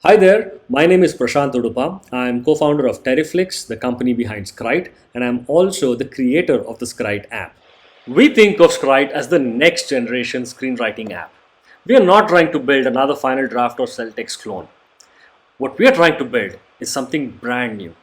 Hi there, my name is Prashant Udupa. I'm co-founder of TERIFLIX, the company behind Scrite, and I'm also the creator of the Scrite app. We think of Scrite as the next generation screenwriting app. We are not trying to build another Final Draft or Celtics clone. What we are trying to build is something brand new,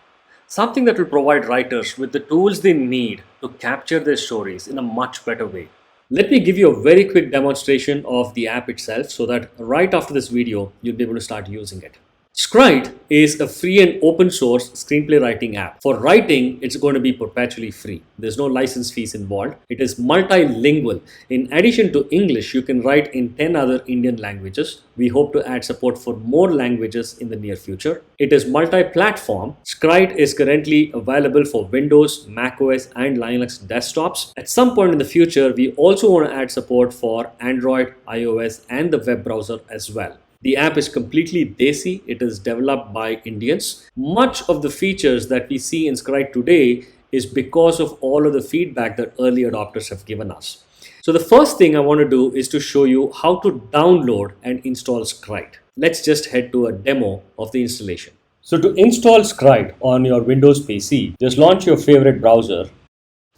something that will provide writers with the tools they need to capture their stories in a much better way. Let me give you a very quick demonstration of the app itself so that right after this video, you'll be able to start using it. Scrite is a free and open source screenplay writing app. For writing, it's going to be perpetually free. There's no license fees involved. It is multilingual. In addition to English, you can write in 10 other Indian languages. We hope to add support for more languages in the near future. It is multi-platform. Scrite is currently available for Windows, macOS, and Linux desktops. At some point in the future, we also want to add support for Android, iOS, and the web browser as well. The app is completely Desi. It is developed by Indians. Much of the features that we see in Scrite today is because of all of the feedback that early adopters have given us. So the first thing I want to do is to show you how to download and install Scrite. Let's just head to a demo of the installation. So to install Scrite on your Windows PC, just launch your favorite browser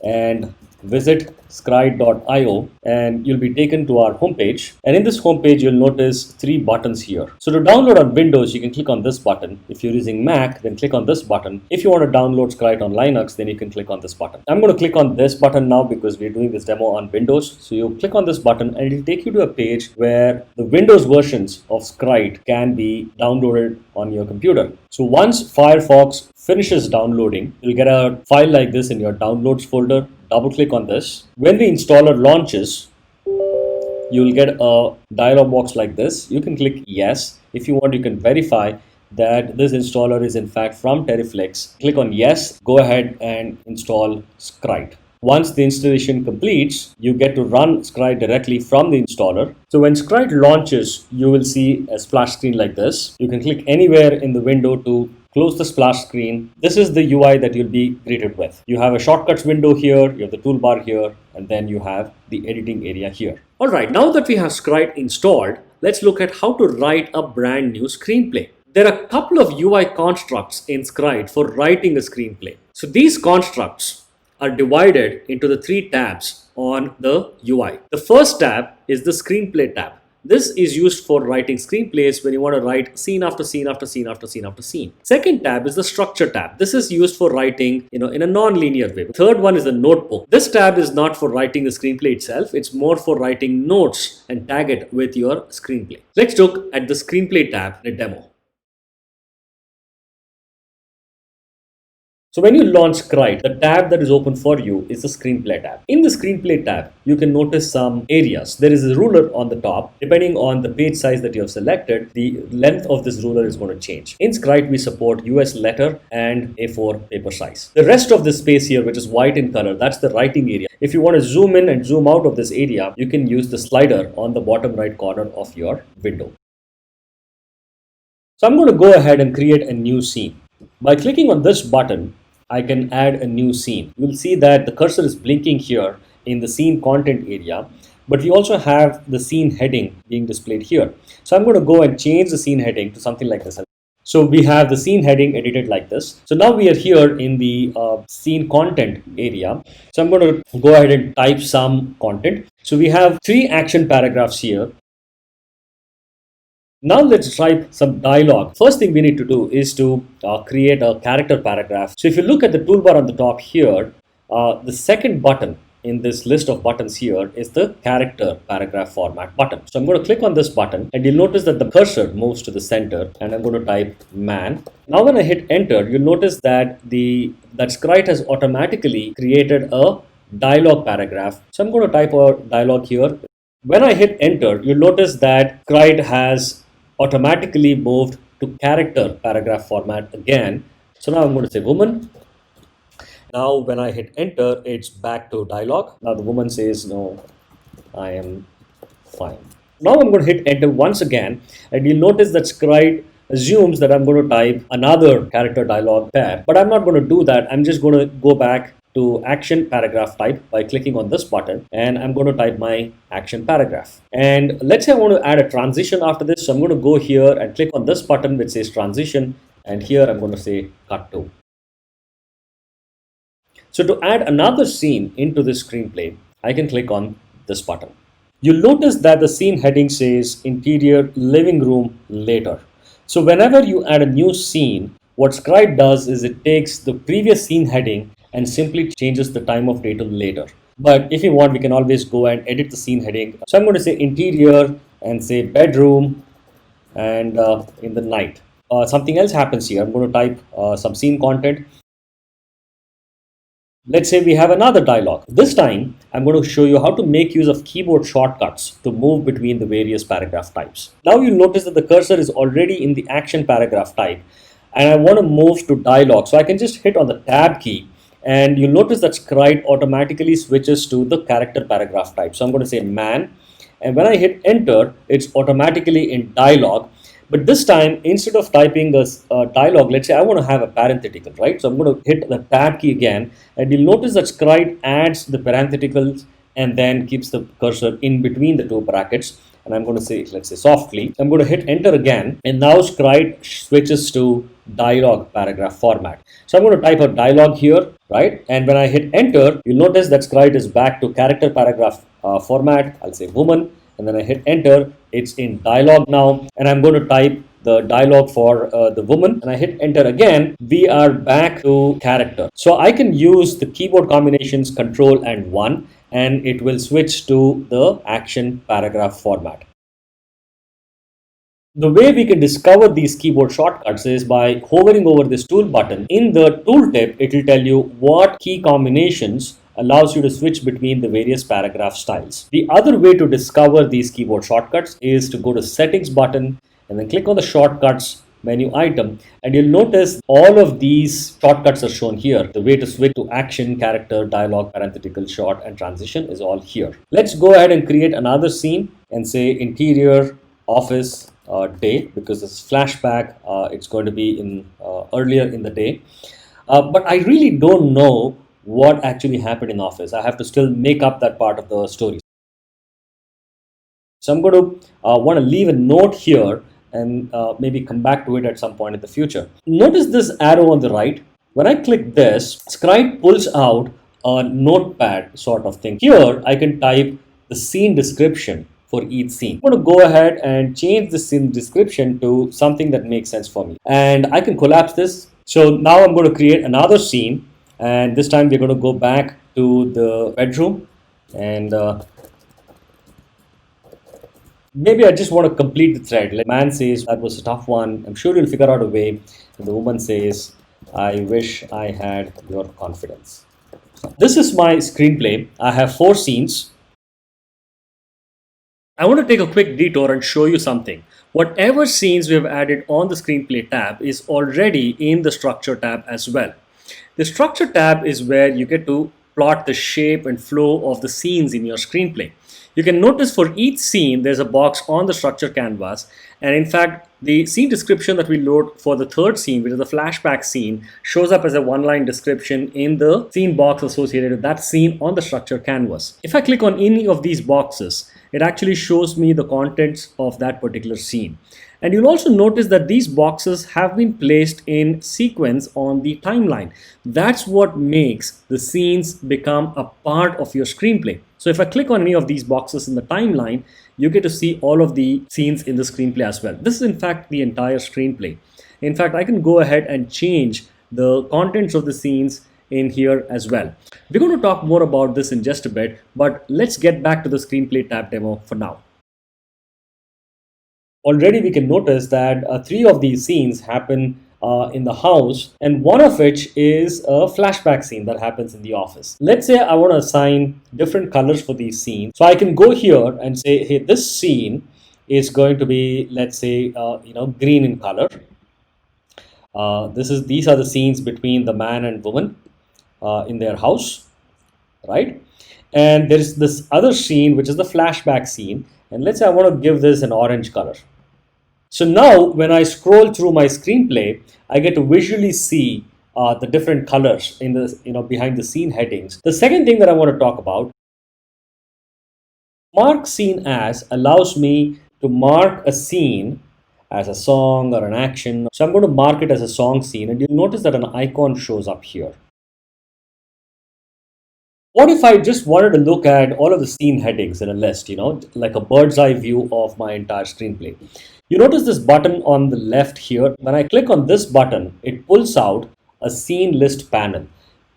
and visit scrite.io and you'll be taken to our homepage. And in this homepage, you'll notice three buttons here. So to download on Windows, you can click on this button. If you're using Mac, then click on this button. If you want to download Scrite on Linux, then you can click on this button. I'm going to click on this button now because we're doing this demo on Windows. So you click on this button and it'll take you to a page where the Windows versions of Scrite can be downloaded on your computer. So once Firefox finishes downloading, you'll get a file like this in your downloads folder. Double click on this. When the installer launches, you'll get a dialog box like this. You can click yes. If you want, you can verify that this installer is in fact from TERIFLIX. Click on yes, go ahead and install Scrite. Once the installation completes, you get to run Scrite directly from the installer. So when Scrite launches, you will see a splash screen like this. You can click anywhere in the window to close the splash screen. This is the UI that you'll be greeted with. You have a shortcuts window here, you have the toolbar here, and then you have the editing area here. All right, now that we have Scrite installed, let's look at how to write a brand new screenplay. There are a couple of UI constructs in Scrite for writing a screenplay. So these constructs are divided into the three tabs on the UI. The first tab is the screenplay tab. This is used for writing screenplays when you want to write scene after scene after scene after scene after scene. Second tab is the structure tab. This is used for writing, in a non-linear way. Third one is the notebook. This tab is not for writing the screenplay itself. It's more for writing notes and tag it with your screenplay. Let's look at the screenplay tab in a demo. So when you launch Scrite, the tab that is open for you is the Screenplay tab. In the Screenplay tab, you can notice some areas. There is a ruler on the top. Depending on the page size that you have selected, the length of this ruler is going to change. In Scrite, we support US letter and A4 paper size. The rest of this space here, which is white in color, that's the writing area. If you want to zoom in and zoom out of this area, you can use the slider on the bottom right corner of your window. So I'm going to go ahead and create a new scene. By clicking on this button, I can add a new scene. You'll see that the cursor is blinking here in the scene content area, but we also have the scene heading being displayed here. So I'm going to go and change the scene heading to something like this. So we have the scene heading edited like this. So now we are here in the scene content area. So I'm going to go ahead and type some content. So we have three action paragraphs here. Now let's type some dialogue. First thing we need to do is to create a character paragraph. So if you look at the toolbar on the top here, the second button in this list of buttons here is the character paragraph format button. So I'm going to click on this button and you'll notice that the cursor moves to the center and I'm going to type man. Now when I hit enter, you'll notice that that Scrite has automatically created a dialogue paragraph. So I'm going to type a dialogue here. When I hit enter, you'll notice that Scrite has automatically moved to character paragraph format again. So now I'm going to say woman. Now when I hit enter, it's back to dialogue. Now the woman says, no, I am fine. Now I'm going to hit enter once again and you'll notice that Scrite assumes that I'm going to type another character dialogue pair, but I'm not going to do that. I'm just going to go back to action paragraph type by clicking on this button, and I'm going to type my action paragraph. And let's say I want to add a transition after this. So I'm going to go here and click on this button which says transition, and here I'm going to say cut to. So to add another scene into this screenplay, I can click on this button. You'll notice that the scene heading says interior living room later. So whenever you add a new scene, what Scrite does is it takes the previous scene heading and simply changes the time of day to later. But if you want, we can always go and edit the scene heading. So I'm going to say interior and say bedroom and in the night. Something else happens here. I'm going to type some scene content. Let's say we have another dialogue. This time, I'm going to show you how to make use of keyboard shortcuts to move between the various paragraph types. Now you'll notice that the cursor is already in the action paragraph type, and I want to move to dialogue. So I can just hit on the tab key, and you'll notice that Scrite automatically switches to the character paragraph type. So I'm going to say man, and when I hit enter, it's automatically in dialogue. But this time, instead of typing this dialogue, let's say I want to have a parenthetical, right? So I'm going to hit the tab key again, and you'll notice that Scrite adds the parentheticals and then keeps the cursor in between the two brackets. And I'm going to say, let's say softly, I'm going to hit enter again, and now Scrite switches to dialogue paragraph format. So I'm going to type a dialogue here, right? And when I hit enter, you'll notice that Scrite is back to character paragraph format. I'll say woman, and then I hit enter. It's in dialogue now, and I'm going to type the dialogue for the woman, and I hit enter again. We are back to character. So I can use the keyboard combinations Control and 1, and it will switch to the action paragraph format. The way we can discover these keyboard shortcuts is by hovering over this tool button. In the tooltip, it will tell you what key combinations allows you to switch between the various paragraph styles. The other way to discover these keyboard shortcuts is to go to settings button and then click on the shortcuts menu item, and you'll notice all of these shortcuts are shown here. The way to switch to action, character, dialogue, parenthetical, short, and transition is all here. Let's go ahead and create another scene and say interior office day, because this flashback it's going to be in earlier in the day, but I really don't know what actually happened in office. I have to still make up that part of the story. So I'm going to want to leave a note here and maybe come back to it at some point in the future. Notice this arrow on the right. When I click this, Scrite pulls out a notepad sort of thing. Here I can type the scene description for each scene. I'm going to go ahead and change the scene description to something that makes sense for me. And I can collapse this. So now I'm going to create another scene, and this time we're going to go back to the bedroom, and maybe I just want to complete the thread. Like man says, that was a tough one. I'm sure you'll figure out a way. And the woman says, I wish I had your confidence. This is my screenplay. I have 4 scenes. I want to take a quick detour and show you something. Whatever scenes we have added on the screenplay tab is already in the structure tab as well. The structure tab is where you get to plot the shape and flow of the scenes in your screenplay. You can notice for each scene there's a box on the structure canvas, and in fact the scene description that we load for the third scene, which is the flashback scene, shows up as a one-line description in the scene box associated with that scene on the structure canvas. If I click on any of these boxes, it actually shows me the contents of that particular scene. And you'll also notice that these boxes have been placed in sequence on the timeline. That's what makes the scenes become a part of your screenplay. So if I click on any of these boxes in the timeline, you get to see all of the scenes in the screenplay as well. This is in fact the entire screenplay. In fact, I can go ahead and change the contents of the scenes in here as well. We're going to talk more about this in just a bit, but let's get back to the screenplay tab demo for now. Already we can notice that 3 of these scenes happen in the house, and one of which is a flashback scene that happens in the office. Let's say I want to assign different colors for these scenes. So I can go here and say, hey, this scene is going to be, let's say, green in color. These are the scenes between the man and woman in their house, right? And there is this other scene, which is the flashback scene. And let's say I want to give this an orange color. So now when I scroll through my screenplay, I get to visually see the different colors in the behind the scene headings. The second thing that I want to talk about, mark scene as allows me to mark a scene as a song or an action. So I'm going to mark it as a song scene, and you'll notice that an icon shows up here. What if I just wanted to look at all of the scene headings in a list, like a bird's eye view of my entire screenplay? You notice this button on the left here. When I click on this button, it pulls out a scene list panel.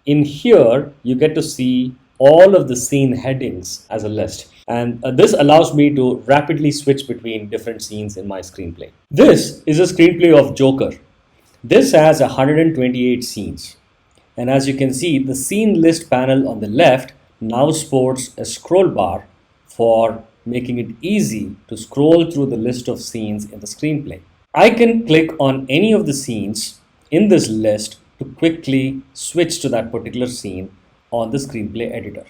In here, you get to see all of the scene headings as a list. And this allows me to rapidly switch between different scenes in my screenplay. This is a screenplay of Joker. This has 128 scenes. And as you can see, the scene list panel on the left now sports a scroll bar for making it easy to scroll through the list of scenes in the screenplay. I can click on any of the scenes in this list to quickly switch to that particular scene on the screenplay editor.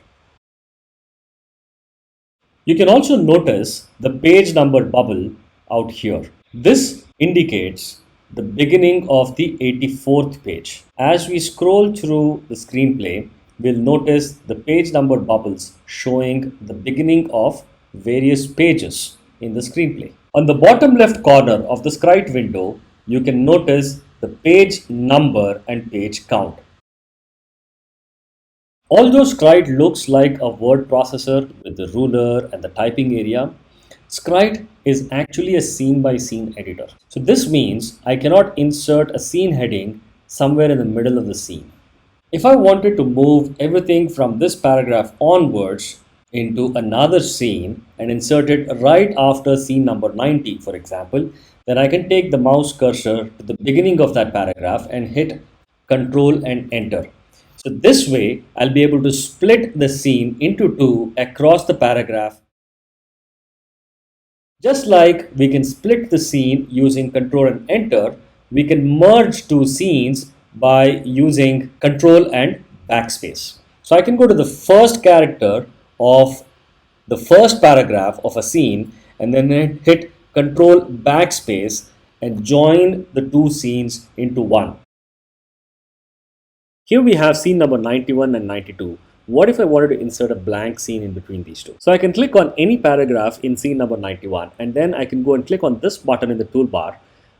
You can also notice the page number bubble out here. This indicates the beginning of the 84th page. As we scroll through the screenplay, we'll notice the page number bubbles showing the beginning of various pages in the screenplay. On the bottom left corner of the Scrite window, you can notice the page number and page count. Although Scrite looks like a word processor with the ruler and the typing area, Scrite is actually a scene-by-scene editor. So this means I cannot insert a scene heading somewhere in the middle of the scene. If I wanted to move everything from this paragraph onwards into another scene and insert it right after scene number 90, for example, then I can take the mouse cursor to the beginning of that paragraph and hit Control and Enter. So this way, I'll be able to split the scene into two across the paragraph. Just like we can split the scene using Control and Enter, we can merge two scenes by using Control and Backspace. So I can go to the first character of the first paragraph of a scene and then hit Control Backspace and join the two scenes into one. Here we have scene number 91 and 92. What if I wanted to insert a blank scene in between these two? So I can click on any paragraph in scene number 91 and then I can go and click on this button in the toolbar,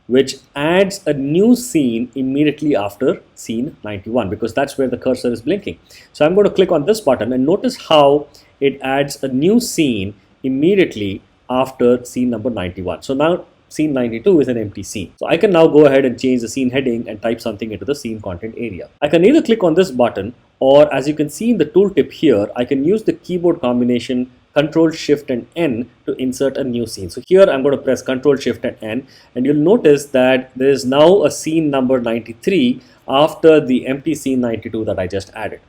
which adds a new scene immediately after scene 91 because that's where the cursor is blinking. So I'm going to click on this button and notice how it adds a new scene immediately after scene number 91. So now scene 92 is an empty scene. So I can now go ahead and change the scene heading and type something into the scene content area. I can either click on this button or, as you can see in the tooltip here, I can use the keyboard combination Control Shift and N to insert a new scene. So here I'm going to press Control Shift and N and you'll notice that there is now a scene number 93 after the empty scene 92 that I just added.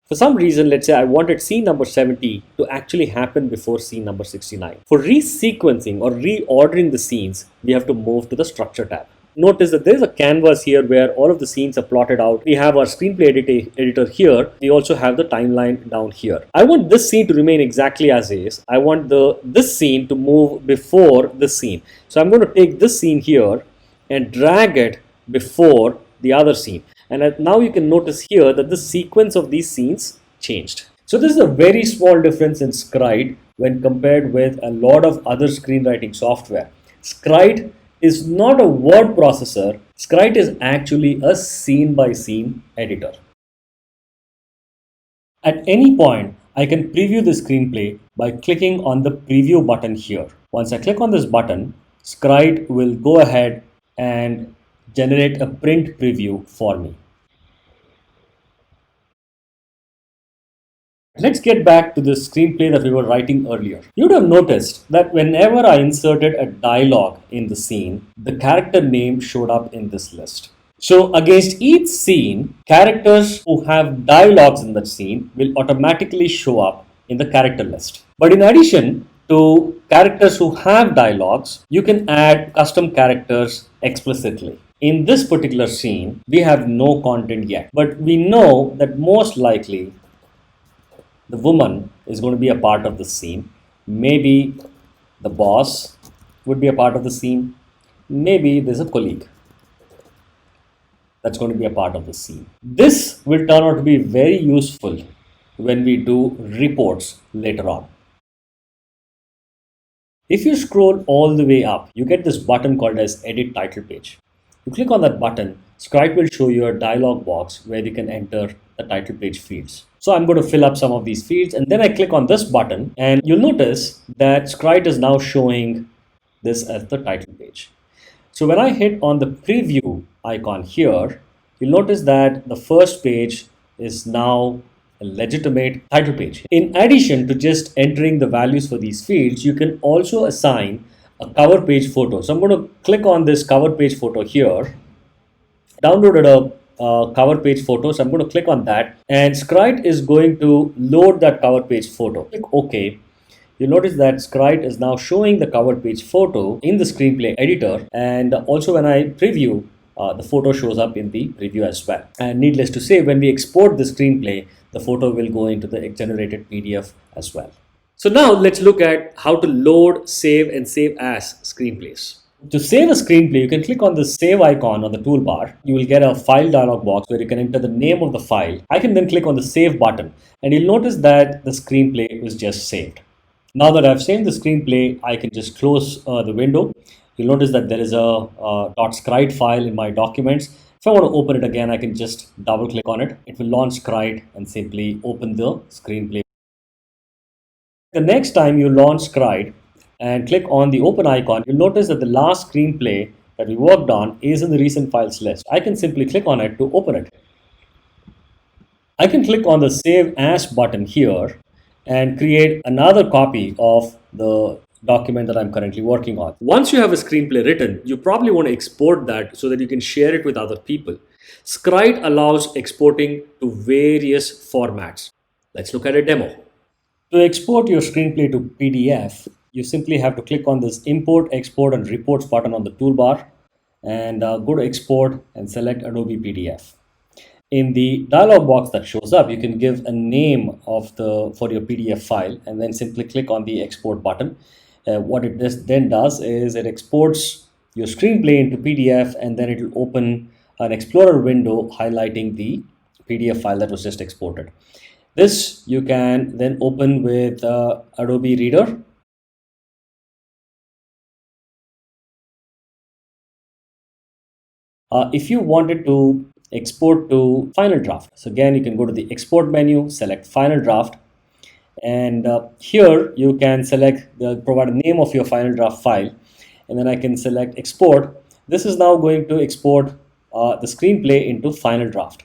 For some reason, let's say I wanted scene number 70 to actually happen before scene number 69. For resequencing or reordering the scenes, we have to move to the Structure tab. Notice that there is a canvas here where all of the scenes are plotted out. We have our screenplay editor here. We also have the timeline down here. I want this scene to remain exactly as is. I want this scene to move before this scene. So I'm going to take this scene here and drag it before the other scene. And now you can notice here that the sequence of these scenes changed. So this is a very small difference in Scrite when compared with a lot of other screenwriting software. Scrite is not a word processor. Scrite is actually a scene-by-scene editor. At any point, I can preview the screenplay by clicking on the preview button here. Once I click on this button, Scrite will go ahead and generate a print preview for me. Let's get back to the screenplay that we were writing earlier. You would have noticed that whenever I inserted a dialogue in the scene, the character name showed up in this list. So against each scene, characters who have dialogues in that scene will automatically show up in the character list. But in addition to characters who have dialogues, you can add custom characters explicitly. In this particular scene, we have no content yet, but we know that most likely the woman is going to be a part of the scene. Maybe the boss would be a part of the scene. Maybe there's a colleague. that's going to be a part of the scene. This will turn out to be very useful when we do reports later on. If you scroll all the way up, you get this button called as Edit Title Page. You click on that button, Scrite will show you a dialog box where you can enter the title page fields. So I'm going to fill up some of these fields, and then I click on this button, and you'll notice that Scrite is now showing this as the title page. So when I hit on the preview icon here, you'll notice that the first page is now a legitimate title page. In addition to just entering the values for these fields, you can also assign a cover page photo. So I'm going to click on this cover page photo here. Downloaded a cover page photo, so I'm going to click on that, and Scrite is going to load that cover page photo. Click OK. You'll notice that Scrite is now showing the cover page photo in the screenplay editor, and also when I preview, the photo shows up in the preview as well. And needless to say, when we export the screenplay, the photo will go into the generated PDF as well. So now let's look at how to load, save, and save as screenplays. To save a screenplay, you can click on the save icon on the toolbar. You will get a file dialog box where you can enter the name of the file. I can then click on the save button, and you'll notice that the screenplay was just saved. Now that I've saved the screenplay, I can just close the window. You'll notice that there is a .scrite file in my documents. If I want to open it again, I can just double click on it. It will launch Scrite and simply open the screenplay. The next time you launch Scrite and click on the open icon, you'll notice that the last screenplay that we worked on is in the recent files list. I can simply click on it to open it. I can click on the save as button here and create another copy of the document that I'm currently working on. Once you have a screenplay written, you probably want to export that so that you can share it with other people. Scrite allows exporting to various formats. Let's look at a demo. To export your screenplay to PDF, you simply have to click on this Import, Export, and Reports button on the toolbar, and go to Export and select Adobe PDF. In the dialog box that shows up, you can give a name for your PDF file, and then simply click on the Export button. What it then does is it exports your screenplay into PDF, and then it will open an Explorer window highlighting the PDF file that was just exported. This you can then open with Adobe Reader. If you wanted to export to Final Draft, so again you can go to the Export menu, select Final Draft, and here you can provide a name of your Final Draft file, and then I can select Export. This is now going to export the screenplay into Final Draft,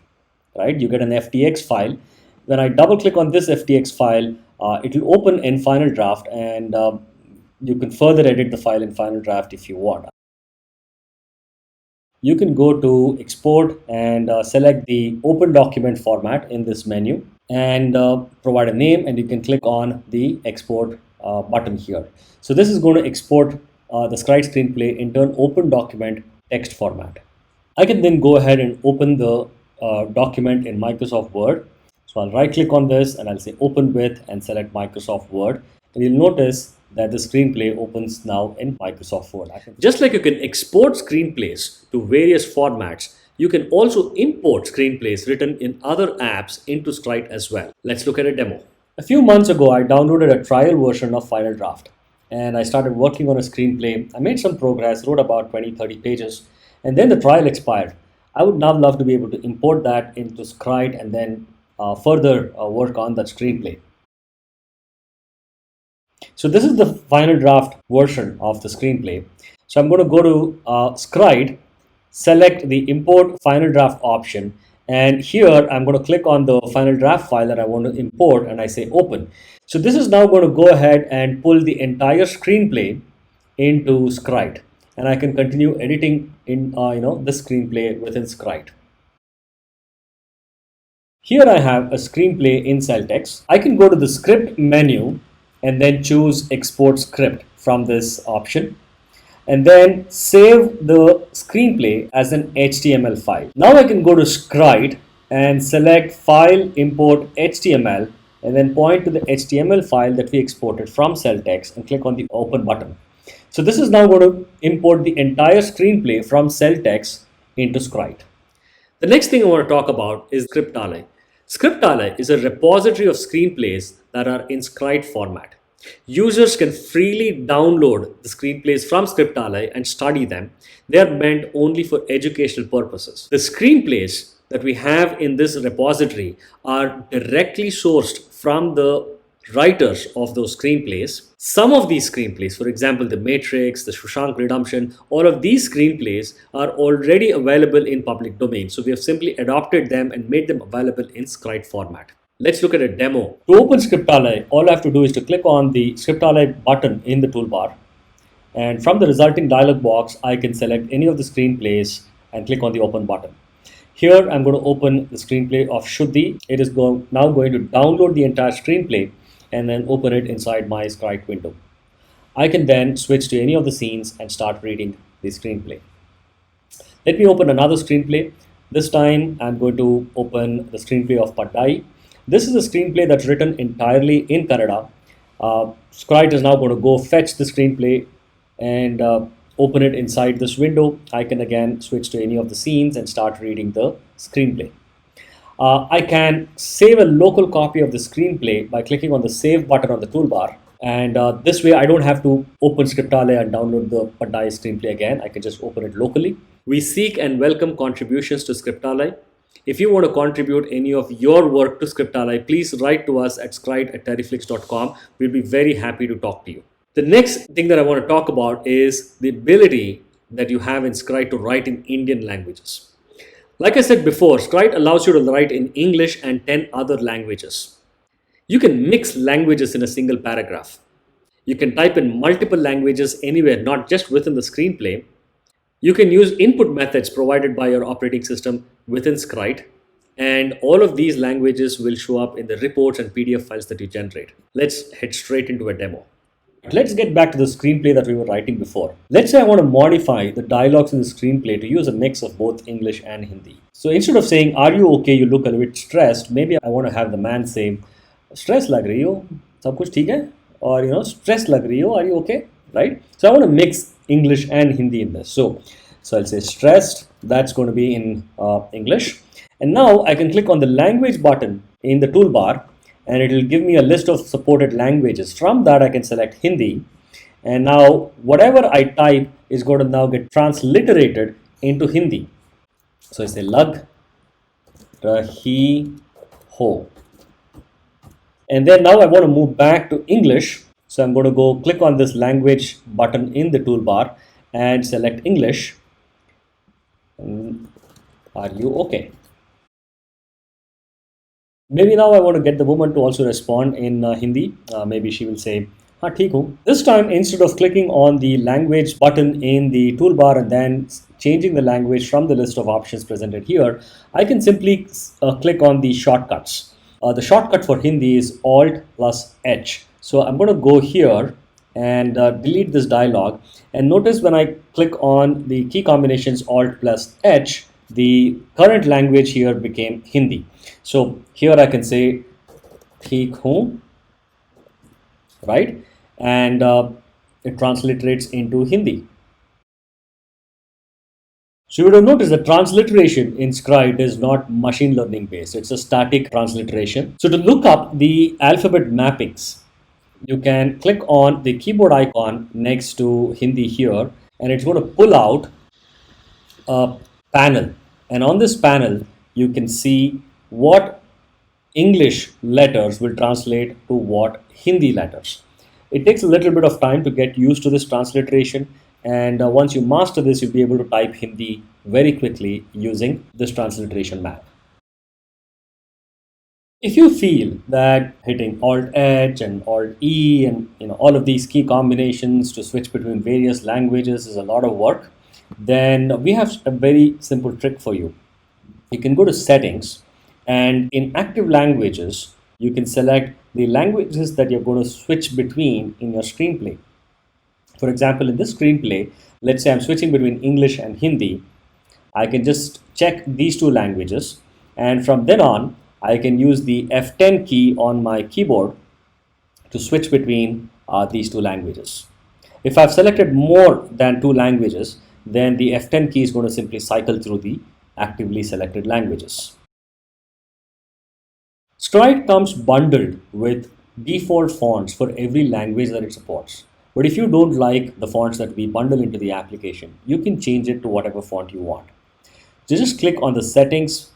right? You get an FTX file. When I double click on this FTX file, it will open in Final Draft, and you can further edit the file in Final Draft if you want. You can go to Export and select the Open Document format in this menu, and provide a name, and you can click on the Export button here. So this is going to export the Scrite screenplay into an Open Document text format. I can then go ahead and open the document in Microsoft Word. So I'll right click on this and I'll say Open With and select Microsoft Word, and you'll notice that the screenplay opens now in Microsoft Word. Just like you can export screenplays to various formats, you can also import screenplays written in other apps into Scrite as well. Let's look at a demo. A few months ago, I downloaded a trial version of Final Draft, and I started working on a screenplay. I made some progress, wrote about 20-30 pages, and then the trial expired. I would now love to be able to import that into Scrite and then further work on that screenplay. So this is the Final Draft version of the screenplay. So I'm going to go to Scrite, select the Import Final Draft option, and here I'm going to click on the Final Draft file that I want to import, and I say Open. So this is now going to go ahead and pull the entire screenplay into Scrite, and I can continue editing in the screenplay within Scrite. Here I have a screenplay in cell text. I can go to the Script menu and then choose Export Script from this option, and then save the screenplay as an HTML file. Now I can go to Scrite and select File, Import HTML, and then point to the HTML file that we exported from cell text and click on the Open button. So this is now going to import the entire screenplay from cell text into Scrite. The next thing I want to talk about is Scriptale. Scriptale is a repository of screenplays that are in Scrite format. Users can freely download the screenplays from Scriptale and study them. They are meant only for educational purposes. The screenplays that we have in this repository are directly sourced from the writers of those screenplays. Some of these screenplays, for example, The Matrix, The Shawshank Redemption, all of these screenplays are already available in public domain. So we have simply adopted them and made them available in Scrite format. Let's look at a demo. To open Scriptale, all I have to do is to click on the Scriptale button in the toolbar. And from the resulting dialog box, I can select any of the screenplays and click on the open button. Here, I'm going to open the screenplay of Shuddhi. It is now going to download the entire screenplay and then open it inside my Scrite window. I can then switch to any of the scenes and start reading the screenplay. Let me open another screenplay. This time I'm going to open the screenplay of Padai. This is a screenplay that's written entirely in Kannada. Scrite is now going to go fetch the screenplay and open it inside this window. I can again switch to any of the scenes and start reading the screenplay. I can save a local copy of the screenplay by clicking on the save button on the toolbar. And this way I don't have to open Scriptale and download the Padai screenplay again. I can just open it locally. We seek and welcome contributions to Scriptale. If you want to contribute any of your work to Scriptale, please write to us at scrite@teriflix.com. We'll be very happy to talk to you. The next thing that I want to talk about is the ability that you have in Scrite to write in Indian languages. Like I said before, Scrite allows you to write in English and 10 other languages. You can mix languages in a single paragraph. You can type in multiple languages anywhere, not just within the screenplay. You can use input methods provided by your operating system within Scrite, and all of these languages will show up in the reports and PDF files that you generate. Let's head straight into a demo. Let's get back to the screenplay that we were writing before. Let's say I want to modify the dialogues in the screenplay to use a mix of both English and Hindi. So instead of saying, "Are you okay? You look a bit stressed," maybe I want to have the man say, "Stress lag rahi ho? Sab kuch theek hai?" Or, "Stress lag rahi ho? Are you okay?" Right? So I want to mix English and Hindi in this. So I'll say stressed. That's going to be in English. And now I can click on the language button in the toolbar, and it will give me a list of supported languages. From that, I can select Hindi. And now whatever I type is going to now get transliterated into Hindi. So I say lag rahi ho. And then now I want to move back to English. So I'm going to go click on this language button in the toolbar and select English. Are you okay? Maybe now I want to get the woman to also respond in Hindi. Maybe she will say, "Haan, theek hu." This time, instead of clicking on the language button in the toolbar and then changing the language from the list of options presented here, I can simply click on the shortcuts. The shortcut for Hindi is Alt plus H. So I'm going to go here and delete this dialog. And notice when I click on the key combinations Alt plus H, the current language here became Hindi. So here I can say theek hu, right? And it transliterates into Hindi. So you would have noticed that transliteration in Scrite is not machine learning based. It's a static transliteration. So to look up the alphabet mappings, you can click on the keyboard icon next to Hindi here, and it's going to pull out a panel. And on this panel, you can see what English letters will translate to what Hindi letters. It takes a little bit of time to get used to this transliteration, and once you master this, you'll be able to type Hindi very quickly using this transliteration map. If you feel that hitting Alt H and Alt E and all of these key combinations to switch between various languages is a lot of work, then we have a very simple trick for you. You can go to settings, and in active languages, you can select the languages that you're going to switch between in your screenplay. For example, in this screenplay, let's say I'm switching between English and Hindi. I can just check these two languages, and from then on, I can use the F10 key on my keyboard to switch between these two languages. If I've selected more than two languages, then the F10 key is going to simply cycle through the actively selected languages. Scrite comes bundled with default fonts for every language that it supports. But if you don't like the fonts that we bundle into the application, you can change it to whatever font you want. So just click on the settings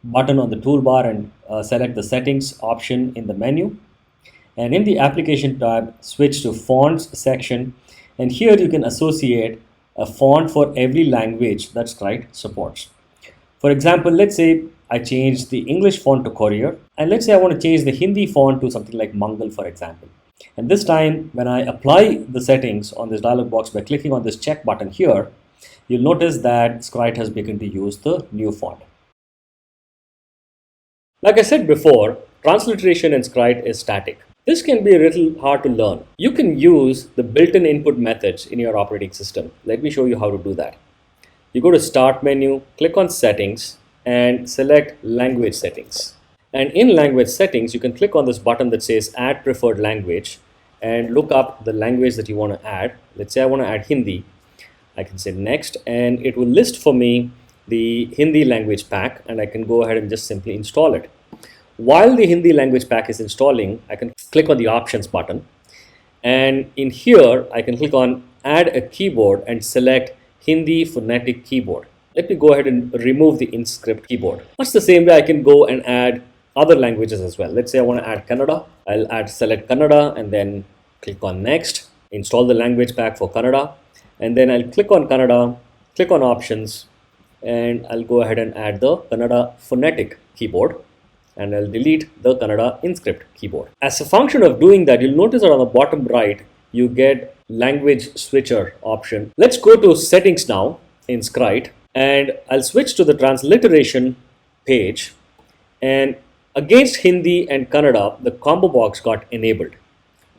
button on the toolbar and select the settings option in the menu. And in the application tab, switch to fonts section. And here you can associate a font for every language that Scrite supports. For example, let's say I change the English font to Courier, and let's say I want to change the Hindi font to something like Mangal, for example. And this time, when I apply the settings on this dialog box by clicking on this check button here, you'll notice that Scrite has begun to use the new font. Like I said before, transliteration in Scrite is static. This can be a little hard to learn. You can use the built-in input methods in your operating system. Let me show you how to do that. You go to Start menu, click on Settings, and select Language Settings. And in Language Settings, you can click on this button that says Add Preferred Language and look up the language that you want to add. Let's say I want to add Hindi. I can say Next, and it will list for me the Hindi language pack, and I can go ahead and just simply install it. While the Hindi language pack is installing, I can click on the Options button. And in here, I can click on Add a Keyboard and select Hindi Phonetic Keyboard. Let me go ahead and remove the InScript keyboard. Much the same way, I can go and add other languages as well. Let's say I want to add Kannada. I'll select Kannada and then click on Next, install the language pack for Kannada. And then I'll click on Kannada, click on Options, and I'll go ahead and add the Kannada Phonetic Keyboard. And I'll delete the Kannada InScript keyboard. As a function of doing that, you'll notice that on the bottom right, you get language switcher option. Let's go to settings now in Scrite, and I'll switch to the transliteration page. And against Hindi and Kannada, the combo box got enabled.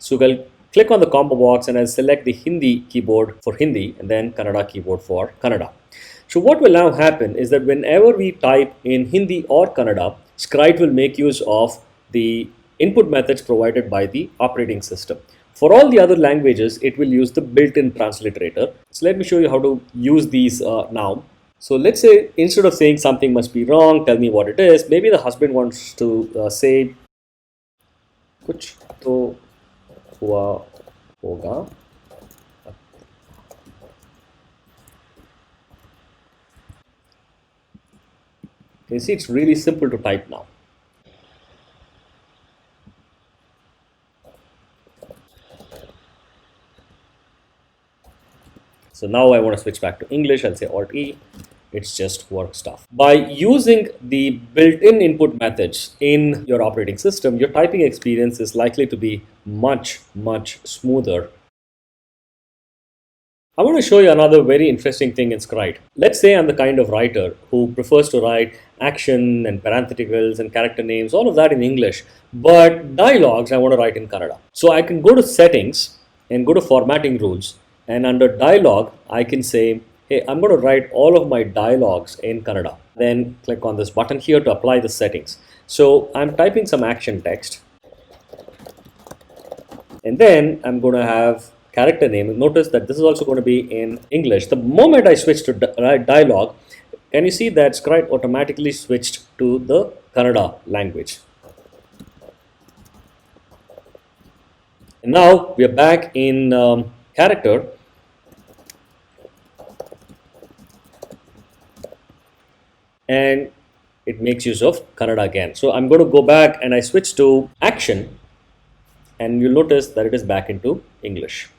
So I'll click on the combo box and I'll select the Hindi keyboard for Hindi and then Kannada keyboard for Kannada. So what will now happen is that whenever we type in Hindi or Kannada, Scrite will make use of the input methods provided by the operating system. For all the other languages, it will use the built-in transliterator. So let me show you how to use these now. So let's say instead of saying something must be wrong, tell me what it is. Maybe the husband wants to say kuch to hua hoga. You see, it's really simple to type now. So now I want to switch back to English. I'll say Alt-E. It's just work stuff. By using the built-in input methods in your operating system, your typing experience is likely to be much, much smoother. I want to show you another very interesting thing in Scrite. Let's say I'm the kind of writer who prefers to write action and parentheticals and character names, all of that in English, but dialogues I want to write in Kannada. So I can go to settings and go to formatting rules, and under dialogue, I can say, hey, I'm going to write all of my dialogues in Kannada. Then click on this button here to apply the settings. So I'm typing some action text, and then I'm going to have character name. Notice that this is also going to be in English. The moment I switch to dialogue, can you see that Scrite automatically switched to the Kannada language? And now we are back in character. And it makes use of Kannada again. So I'm going to go back and I switch to action, and you'll notice that it is back into English.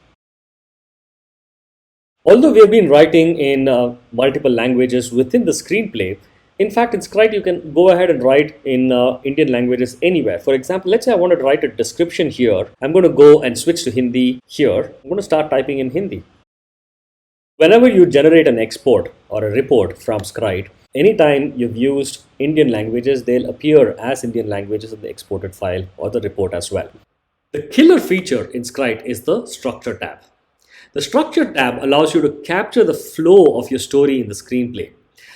Although we have been writing in multiple languages within the screenplay, in fact, in Scrite, you can go ahead and write in Indian languages anywhere. For example, let's say I wanted to write a description here. I'm going to go and switch to Hindi here. I'm going to start typing in Hindi. Whenever you generate an export or a report from Scrite, anytime you've used Indian languages, they'll appear as Indian languages in the exported file or the report as well. The killer feature in Scrite is the Structure tab. The Structure tab allows you to capture the flow of your story in the screenplay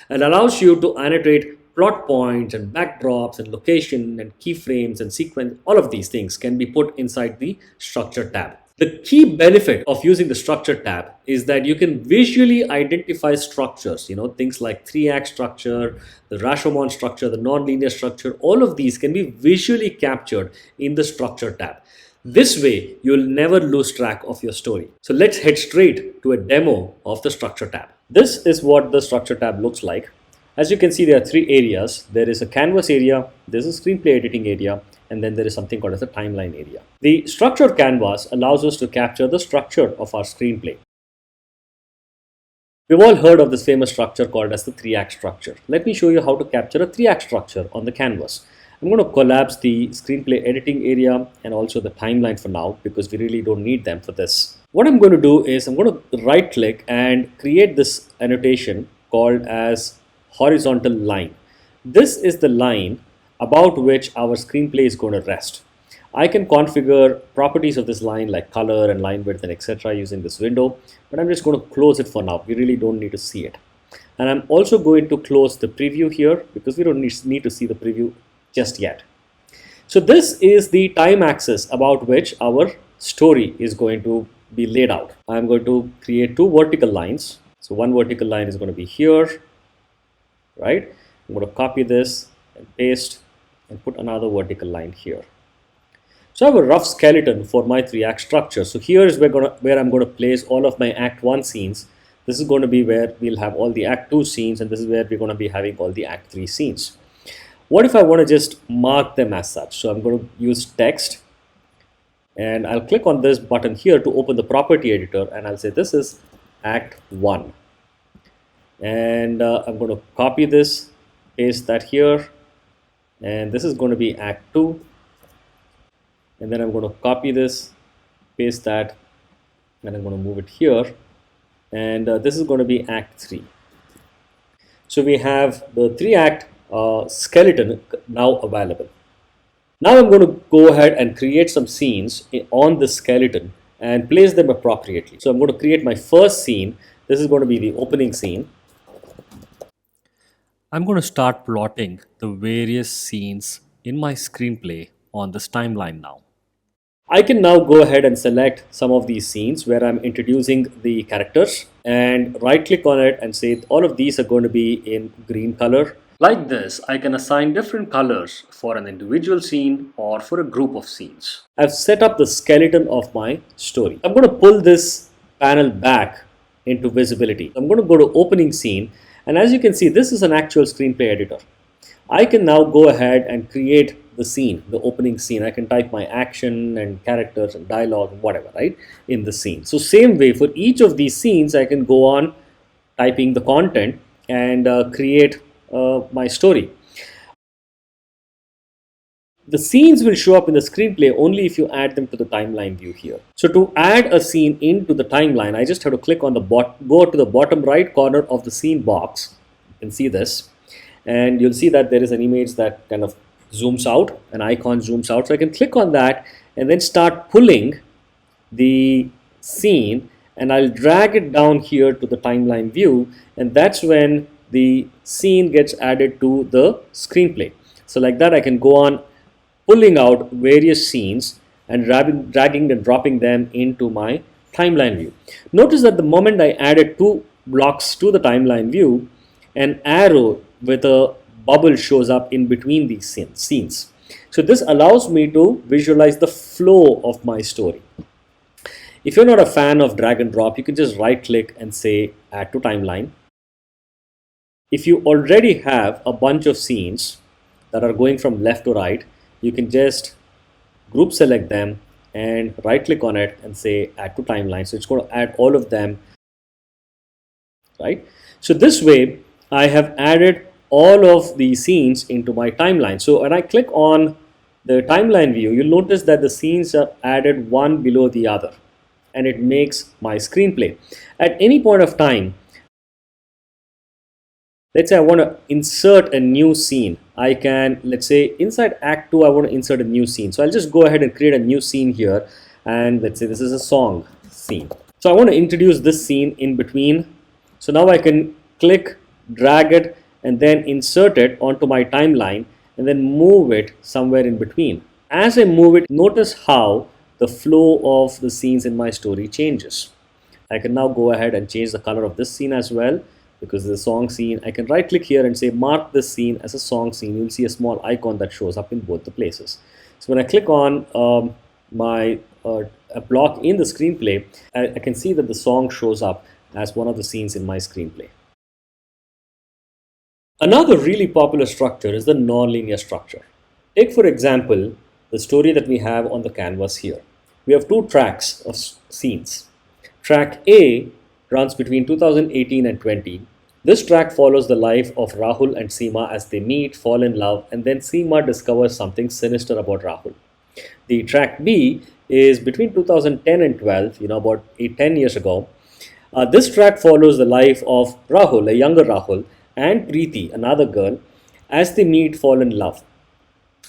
and allows you to annotate plot points and backdrops and location and keyframes and sequence. All of these things can be put inside the Structure tab. The key benefit of using the structure tab is that you can visually identify structures, things like three-act structure, the Rashomon structure, the non-linear structure, all of these can be visually captured in the structure tab. This way, you'll never lose track of your story. So let's head straight to a demo of the structure tab. This is what the structure tab looks like. As you can see, there are three areas. There is a canvas area, there's a screenplay editing area, and then there is something called as a timeline area. The structured canvas allows us to capture the structure of our screenplay. We've all heard of this famous structure called as the three-act structure. Let me show you how to capture a three-act structure on the canvas. I'm going to collapse the screenplay editing area and also the timeline for now because we really don't need them for this. What I'm going to do is I'm going to right click and create this annotation called as horizontal line. This is the line about which our screenplay is going to rest. I can configure properties of this line like color and line width and etc. using this window, but I'm just going to close it for now. We really don't need to see it. And I'm also going to close the preview here because we don't need to see the preview just yet. So this is the time axis about which our story is going to be laid out. I'm going to create two vertical lines. So one vertical line is going to be here, right? I'm going to copy this and paste and put another vertical line here. So I have a rough skeleton for my three-act structure. So here is where I'm going to place all of my Act 1 scenes. This is going to be where we'll have all the Act 2 scenes, and this is where we're going to be having all the Act 3 scenes. What if I want to just mark them as such? So I'm going to use text, and I'll click on this button here to open the property editor, and I'll say this is Act 1. And I'm going to copy this, paste that here, and this is going to be Act 2. And then I'm going to copy this, paste that, and I'm going to move it here. And this is going to be Act 3. So we have the three-act skeleton now available. Now I'm going to go ahead and create some scenes on the skeleton and place them appropriately. So I'm going to create my first scene. This is going to be the opening scene. I'm going to start plotting the various scenes in my screenplay on this timeline now. I can now go ahead and select some of these scenes where I'm introducing the characters and right click on it and say all of these are going to be in green color. Like this, I can assign different colors for an individual scene or for a group of scenes. I've set up the skeleton of my story. I'm going to pull this panel back into visibility. I'm going to go to opening scene, and as you can see, this is an actual screenplay editor. I can now go ahead and create the scene, the opening scene. I can type my action and characters and dialogue and whatever, right, in the scene. So same way for each of these scenes, I can go on typing the content and create my story. The scenes will show up in the screenplay only if you add them to the timeline view here. So to add a scene into the timeline, I just have to click on the go to the bottom right corner of the scene box. You can see this, and you'll see that there is an image that kind of zooms out, an icon zooms out. So I can click on that and then start pulling the scene, and I'll drag it down here to the timeline view, and that's when the scene gets added to the screenplay. So like that, I can go on pulling out various scenes and dragging and dropping them into my timeline view. Notice that the moment I added two blocks to the timeline view, an arrow with a bubble shows up in between these scenes. So this allows me to visualize the flow of my story. If you're not a fan of drag and drop, you can just right click and say add to timeline. If you already have a bunch of scenes that are going from left to right, you can just group select them and right click on it and say add to timeline. So it's going to add all of them, right? So this way I have added all of the scenes into my timeline. So when I click on the timeline view, you'll notice that the scenes are added one below the other, and it makes my screenplay. At any point of time, let's say I want to insert a new scene. I can, let's say inside Act 2, I want to insert a new scene. So I'll just go ahead and create a new scene here. And let's say this is a song scene. So I want to introduce this scene in between. So now I can click, drag it, and then insert it onto my timeline and then move it somewhere in between. As I move it, notice how the flow of the scenes in my story changes. I can now go ahead and change the color of this scene as well, because it's a song scene. I can right click here and say mark this scene as a song scene. You'll see a small icon that shows up in both the places. So when I click on a block in the screenplay, I can see that the song shows up as one of the scenes in my screenplay. Another really popular structure is the nonlinear structure. Take for example the story that we have on the canvas here. We have two tracks of scenes. Track A runs between 2018 and 20. This track follows the life of Rahul and Seema as they meet, fall in love, and then Seema discovers something sinister about Rahul. The track B is between 2010 and 12, about 10 years ago. This track follows the life of Rahul, a younger Rahul, and Preeti, another girl, as they meet, fall in love.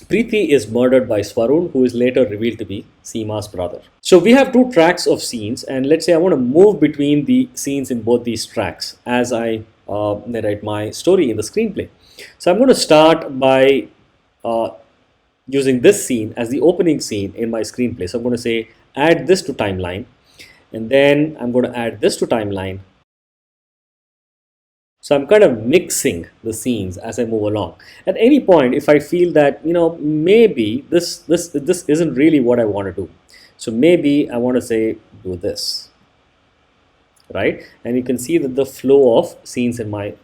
Preeti is murdered by Swarun, who is later revealed to be Seema's brother. So we have two tracks of scenes, and let's say I want to move between the scenes in both these tracks as I narrate my story in the screenplay. So I'm going to start by using this scene as the opening scene in my screenplay. So I'm going to say add this to timeline, and then I'm going to add this to timeline. So I'm kind of mixing the scenes as I move along. At any point, if I feel that maybe this isn't really what I want to do, so maybe I want to say do this, right? And you can see that the flow of scenes in my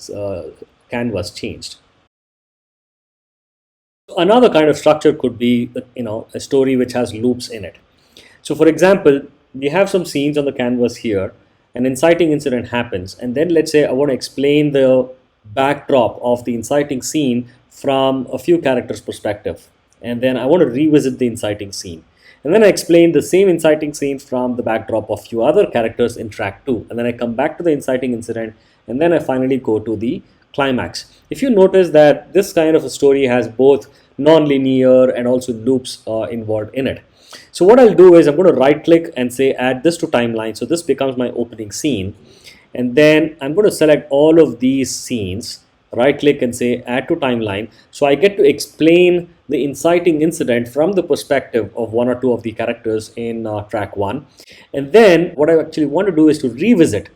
canvas changed. Another kind of structure could be a story which has loops in it. So for example, we have some scenes on the canvas here. An inciting incident happens, and then let's say I want to explain the backdrop of the inciting scene from a few characters' perspective, and then I want to revisit the inciting scene, and then I explain the same inciting scene from the backdrop of few other characters in track 2, and then I come back to the inciting incident, and then I finally go to the climax. If you notice that this kind of a story has both non-linear and also loops involved in it. So what I'll do is I'm going to right click and say add this to timeline. So this becomes my opening scene, and then I'm going to select all of these scenes, right click and say add to timeline. So I get to explain the inciting incident from the perspective of one or two of the characters in track 1. And then what I actually want to do is to revisit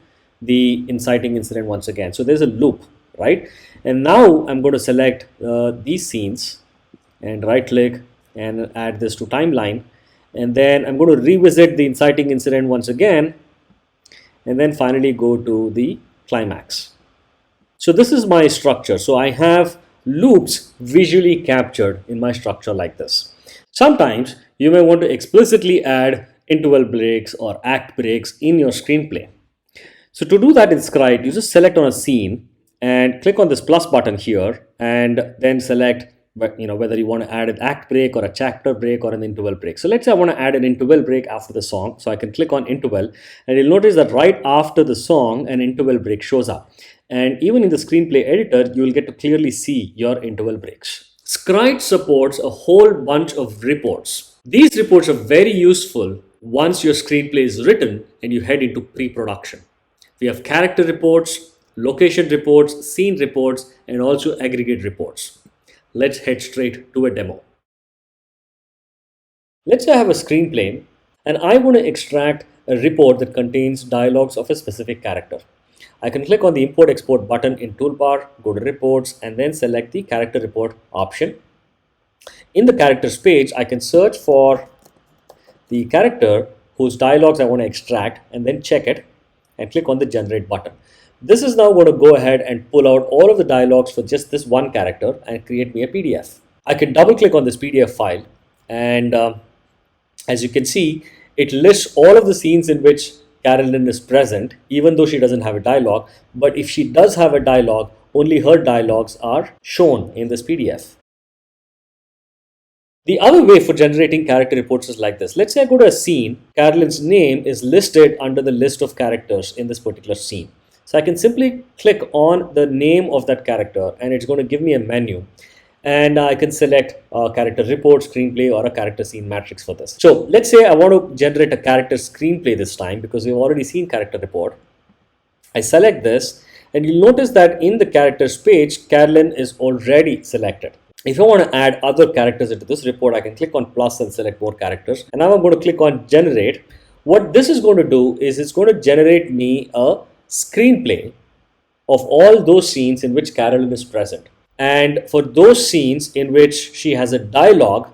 the inciting incident once again. So there's a loop, right? And now I'm going to select these scenes and right click and add this to timeline. And then I'm going to revisit the inciting incident once again, and then finally go to the climax. So this is my structure. So I have loops visually captured in my structure like this. Sometimes you may want to explicitly add interval breaks or act breaks in your screenplay. So to do that in Scrite, you just select on a scene and click on this plus button here, and then select whether you want to add an act break or a chapter break or an interval break. So let's say I want to add an interval break after the song. So I can click on interval, and you'll notice that right after the song, an interval break shows up. And even in the screenplay editor, you will get to clearly see your interval breaks. Scrite supports a whole bunch of reports. These reports are very useful once your screenplay is written and you head into pre-production. We have character reports, location reports, scene reports, and also aggregate reports. Let's head straight to a demo. Let's say I have a screenplay and I want to extract a report that contains dialogues of a specific character. I can click on the import export button in toolbar, go to reports, and then select the character report option. In the characters page, I can search for the character whose dialogues I want to extract and then check it and click on the generate button. This is now going to go ahead and pull out all of the dialogues for just this one character and create me a PDF. I can double click on this PDF file, and as you can see, it lists all of the scenes in which Carolyn is present, even though she doesn't have a dialogue. But if she does have a dialogue, only her dialogues are shown in this PDF. The other way for generating character reports is like this. Let's say I go to a scene, Carolyn's name is listed under the list of characters in this particular scene. So I can simply click on the name of that character, and it's going to give me a menu. And I can select a character report, screenplay, or a character scene matrix for this. So let's say I want to generate a character screenplay this time, because we've already seen character report. I select this, and you'll notice that in the characters page, Carolyn is already selected. If I want to add other characters into this report, I can click on plus and select more characters. And now I'm going to click on generate. What this is going to do is it's going to generate me a screenplay of all those scenes in which Carolyn is present. And for those scenes in which she has a dialogue,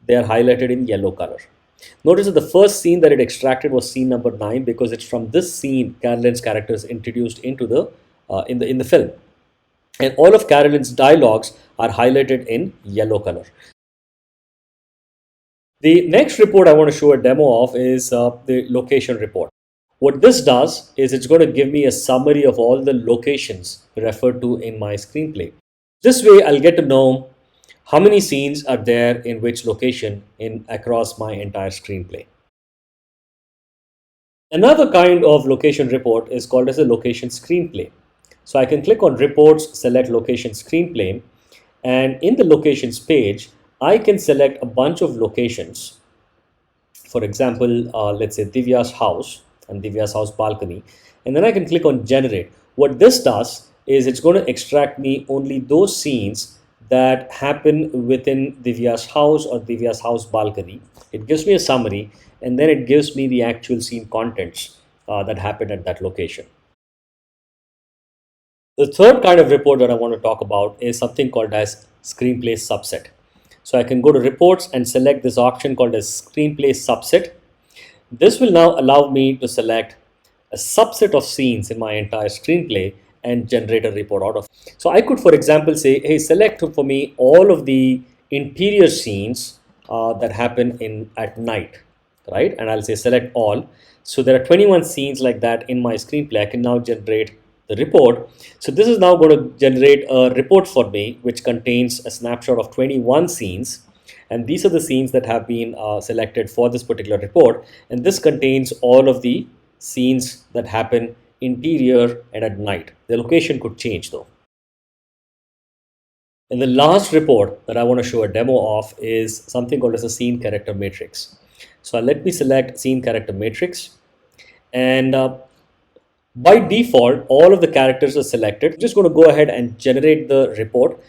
they are highlighted in yellow color. Notice that the first scene that it extracted was scene number 9 because it's from this scene Carolyn's character is introduced into the in the film. And all of Carolyn's dialogues are highlighted in yellow color. The next report I want to show a demo of is the location report. What this does is it's going to give me a summary of all the locations referred to in my screenplay. This way I'll get to know how many scenes are there in which location in across my entire screenplay. Another kind of location report is called as a location screenplay. So I can click on reports, select location screenplay, and in the locations page, I can select a bunch of locations. For example, let's say Divya's house and Divya's house balcony, and then I can click on generate. What this does is it's going to extract me only those scenes that happen within Divya's house or Divya's house balcony. It gives me a summary and then it gives me the actual scene contents that happened at that location. The third kind of report that I want to talk about is something called as screenplay subset. So I can go to reports and select this option called as screenplay subset. This will now allow me to select a subset of scenes in my entire screenplay and generate a report out of it. So I could, for example, say, hey, select for me all of the interior scenes that happen at night, right? And I'll say select all. So there are 21 scenes like that in my screenplay. I can now generate the report. So this is now going to generate a report for me, which contains a snapshot of 21 scenes. And these are the scenes that have been selected for this particular report. And this contains all of the scenes that happen interior and at night. The location could change though. And the last report that I want to show a demo of is something called as a scene character matrix. So let me select scene character matrix, and by default all of the characters are selected. I'm just going to go ahead and generate the report.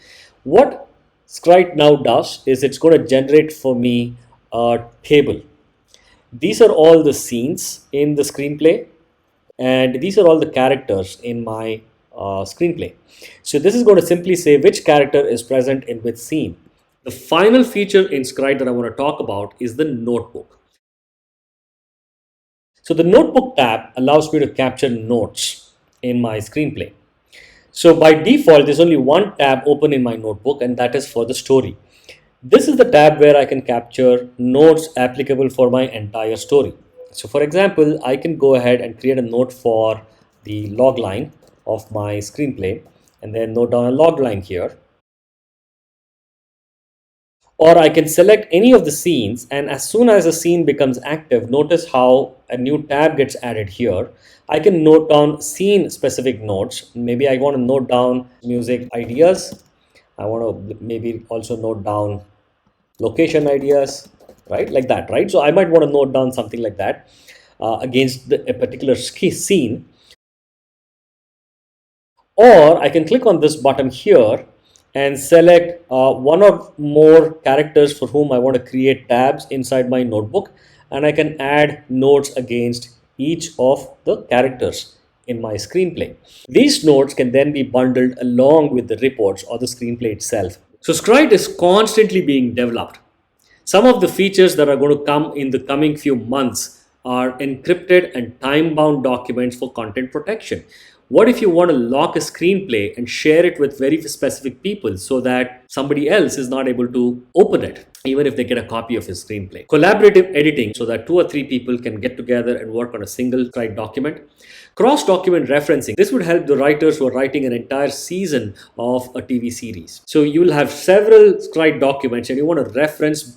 What Scrite now does is it's going to generate for me a table. These are all the scenes in the screenplay, and these are all the characters in my screenplay. So this is going to simply say which character is present in which scene. The final feature in Scrite that I want to talk about is the notebook. So the notebook tab allows me to capture notes in my screenplay. So by default, there's only one tab open in my notebook, and that is for the story. This is the tab where I can capture notes applicable for my entire story. So for example, I can go ahead and create a note for the log line of my screenplay and then note down a log line here. Or I can select any of the scenes, and as soon as a scene becomes active, notice how a new tab gets added here. I can note down scene specific notes. Maybe I want to note down music ideas. I want to maybe also note down location ideas, right? Like that, right? So I might want to note down something like that against a particular scene. Or I can click on this button here and select one or more characters for whom I want to create tabs inside my notebook, and I can add notes against each of the characters in my screenplay. These notes can then be bundled along with the reports or the screenplay itself. So Scrite is constantly being developed. Some of the features that are going to come in the coming few months are encrypted and time-bound documents for content protection. What if you want to lock a screenplay and share it with very specific people so that somebody else is not able to open it, even if they get a copy of his screenplay? Collaborative editing, so that 2 or 3 people can get together and work on a single Scrite document. Cross-document referencing. This would help the writers who are writing an entire season of a TV series. So you will have several Scrite documents and you want to reference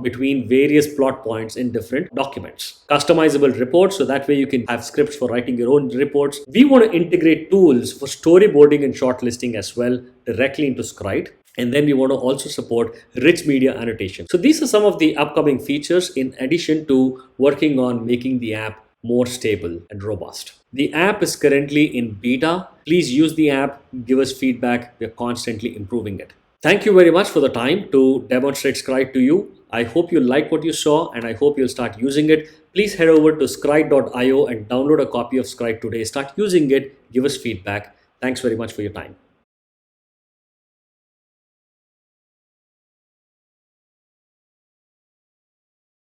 between various plot points in different documents. Customizable reports, so that way you can have scripts for writing your own reports. We want to integrate tools for storyboarding and shortlisting as well directly into Scrite. And then we want to also support rich media annotation. So these are some of the upcoming features in addition to working on making the app more stable and robust. The app is currently in beta. Please use the app, give us feedback. We're constantly improving it. Thank you very much for the time to demonstrate Scrite to you. I hope you like what you saw and I hope you'll start using it. Please head over to scrite.io and download a copy of Scrite today. Start using it, give us feedback. Thanks very much for your time.